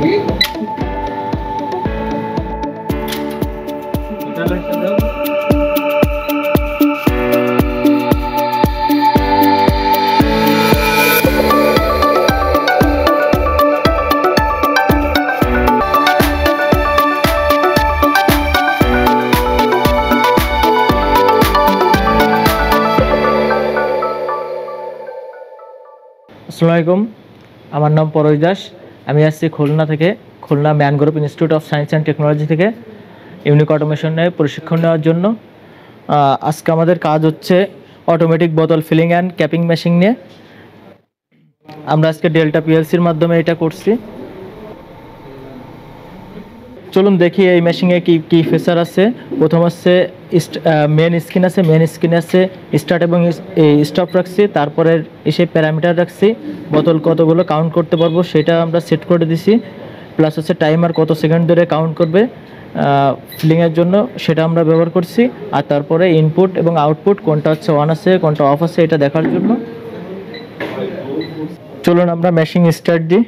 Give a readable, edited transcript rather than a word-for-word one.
আসসালামু আলাইকুম, আমার নাম পরশ দাস। আমি আসছি খুলনা থেকে, Khulna mangrove institute of science and technology থেকে ইউনিক অটোমেশনে প্রশিক্ষণ নেওয়ার জন্য। আজকে আমাদের কাজ হচ্ছে অটোমেটিক বোতল ফিলিং অ্যান্ড ক্যাপিং মেশিন নিয়ে। আমরা আজকে ডেল্টা পিএলসির মাধ্যমে এটা করছি। চলুন দেখি এই মেশিনে কি কি ফিচার আছে। প্রথম হচ্ছে মেন স্ক্রিন আছে, মেন স্ক্রিনে আছে স্টার্ট এবং স্টপ রাখছি, তারপরে এসে প্যারামিটার রাখছি, বোতল কতগুলো কাউন্ট করতে পারবো সেটা আমরা সেট করে দিছি। প্লাস হচ্ছে টাইমার কত সেকেন্ড ধরে কাউন্ট করবে ফিলিংয়ের জন্য সেটা আমরা ব্যবহার করছি। আর তারপরে ইনপুট এবং আউটপুট কোনটা হচ্ছে অন আছে কোনটা অফ আছে এটা দেখার জন্য। চলুন আমরা মেশিন স্টার্ট দিই।